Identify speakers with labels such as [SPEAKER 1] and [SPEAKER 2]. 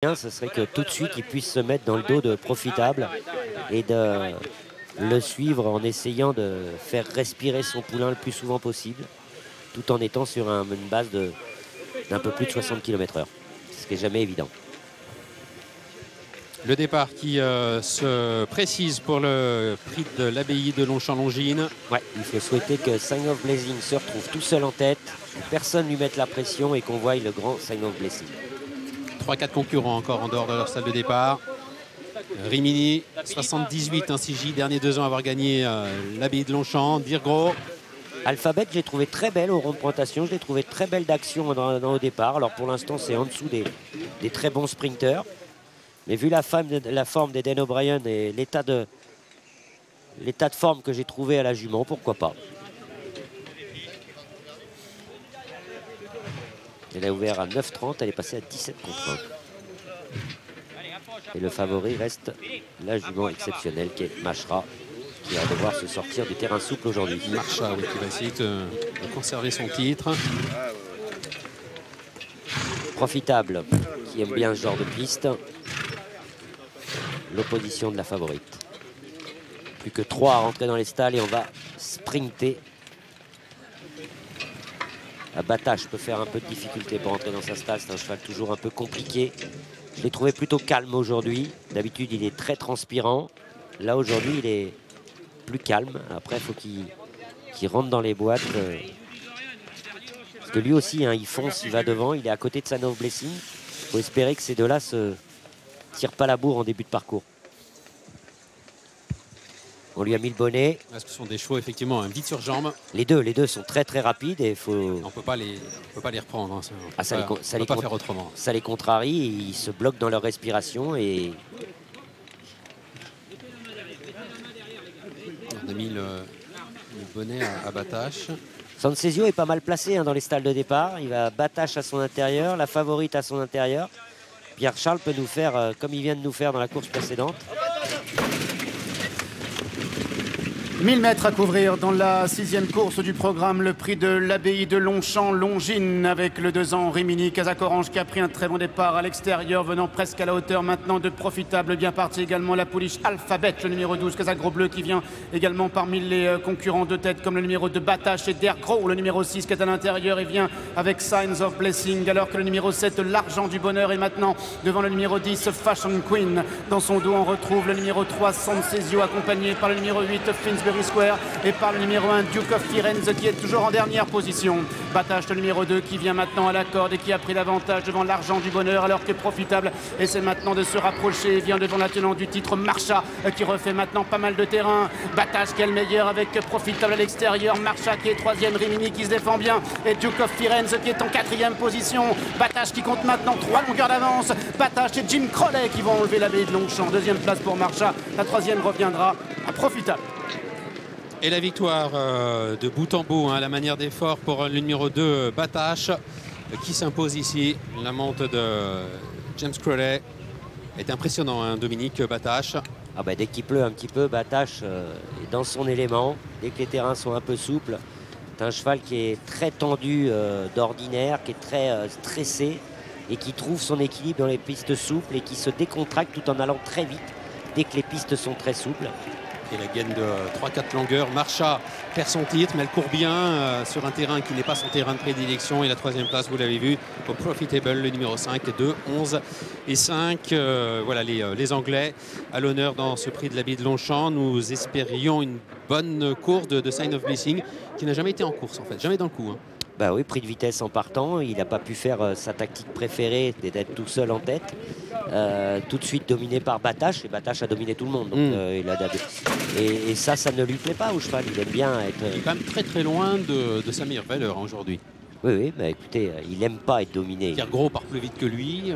[SPEAKER 1] Ce serait que tout de suite il puisse se mettre dans le dos de Profitable et de le suivre en essayant de faire respirer son poulain le plus souvent possible, tout en étant sur une base d'un peu plus de 60 km/h, ce qui n'est jamais évident.
[SPEAKER 2] Le départ qui se précise pour le prix de l'abbaye de Longchamp-Longines.
[SPEAKER 1] Ouais, il faut souhaiter que Sign of Blessing se retrouve tout seul en tête, que personne ne lui mette la pression et qu'on voie le grand Sign of Blessing.
[SPEAKER 2] 3-4 concurrents encore en dehors de leur salle de départ. Rimini, 78 CJ, derniers 2 ans à avoir gagné l'abbaye de Longchamp. Dirgro.
[SPEAKER 1] Alphabet, j'ai trouvé très belle au rond de pointation, je l'ai trouvé très belle d'action au départ. Alors pour l'instant, c'est en dessous des très bons sprinteurs. Mais vu la forme d'Eden O'Brien et l'état de forme que j'ai trouvé à la jument, pourquoi pas. Elle a ouvert à 9,30, elle est passée à 17 contre 1. Et le favori reste la jument exceptionnelle qui est Machra, qui va devoir se sortir du terrain souple aujourd'hui.
[SPEAKER 2] Marcha, oui, qui va essayer de conserver son titre.
[SPEAKER 1] Profitable, qui aime bien ce genre de piste. L'opposition de la favorite. Plus que 3 à rentrer dans les stalles et on va sprinter. Batache peut faire un peu de difficulté pour entrer dans sa stalle. C'est un cheval toujours un peu compliqué. Je l'ai trouvé plutôt calme aujourd'hui. D'habitude, il est très transpirant. Là, aujourd'hui, il est plus calme. Après, il faut qu'il rentre dans les boîtes. Parce que lui aussi, hein, il fonce, il va devant. Il est à côté de Sign of Blessing. Il faut espérer que ces deux-là se tirent pas la bourre en début de parcours. On lui a mis le bonnet.
[SPEAKER 2] Parce que ce sont des chevaux effectivement vite sur jambe.
[SPEAKER 1] Les deux sont très très rapides et faut.
[SPEAKER 2] On peut pas les reprendre. Hein.
[SPEAKER 1] Ça les
[SPEAKER 2] pas faire autrement.
[SPEAKER 1] Ça les contrarie, ils se bloquent dans leur respiration et.
[SPEAKER 2] On a mis le bonnet à Batache.
[SPEAKER 1] Sancesio est pas mal placé hein, dans les stalles de départ. Il va Batache à son intérieur, la favorite à son intérieur. Pierre-Charles peut nous faire comme il vient de nous faire dans la course précédente.
[SPEAKER 3] 1000 mètres à couvrir dans la 6e course du programme, le prix de l'abbaye de Longchamp-Longines avec le 2 ans Rimini. Casac-Orange qui a pris un très bon départ à l'extérieur, venant presque à la hauteur maintenant de Profitable. Bien parti également la pouliche Alphabet, le numéro 12, Casac-Gros-Bleu qui vient également parmi les concurrents de tête comme le numéro 2 Batache et Dergro, le numéro 6 qui est à l'intérieur et vient avec Signs of Blessing, alors que le numéro 7 l'Argent du Bonheur est maintenant devant le numéro 10 Fashion Queen. Dans son dos on retrouve le numéro 3 Sancesio accompagné par le numéro 8 Finsbury Square et par le numéro 1 Duke of Firenze qui est toujours en dernière position. Batache le numéro 2 qui vient maintenant à la corde et qui a pris l'avantage devant l'Argent du Bonheur alors que Profitable essaie maintenant de se rapprocher et vient devant la tenante du titre Marcha qui refait maintenant pas mal de terrain. Batache qui est le meilleur avec Profitable à l'extérieur, Marcha qui est 3e, Rimini qui se défend bien et Duke of Firenze qui est en 4e position. Batache qui compte maintenant 3 longueurs d'avance. Batache et Jim Crowley qui vont enlever l'abbaye de Longchamp. 2e place pour Marcha, la 3e reviendra à Profitable.
[SPEAKER 2] Et la victoire de bout en bout, hein, à la manière d'effort pour le numéro 2, Batache, qui s'impose ici. La monte de James Crowley est impressionnant, hein, Dominique Batache.
[SPEAKER 1] Ah bah, dès qu'il pleut un petit peu, Batache est dans son élément. Dès que les terrains sont un peu souples, c'est un cheval qui est très tendu d'ordinaire, qui est très stressé et qui trouve son équilibre dans les pistes souples et qui se décontracte tout en allant très vite dès que les pistes sont très souples.
[SPEAKER 2] Et la gaine de 3-4 longueurs. Marcha perd son titre, mais elle court bien sur un terrain qui n'est pas son terrain de prédilection. Et la 3e place, vous l'avez vu, pour Profitable, le numéro 5, 2, 11 et 5. Voilà les Anglais à l'honneur dans ce prix de l'abbaye de Longchamp. Nous espérions une bonne course de Sign of Blessing, qui n'a jamais été en course, en fait, jamais dans le coup. Hein.
[SPEAKER 1] Bah oui, pris de vitesse en partant, il n'a pas pu faire sa tactique préférée d'être tout seul en tête. Tout de suite dominé par Batache, et Batache a dominé tout le monde. Donc, et ça ne lui plaît pas au cheval, il aime bien être...
[SPEAKER 2] Il est quand même très très loin de sa meilleure valeur hein, aujourd'hui.
[SPEAKER 1] Oui, bah écoutez, il n'aime pas être dominé.
[SPEAKER 2] Pierre Gros part plus vite que lui.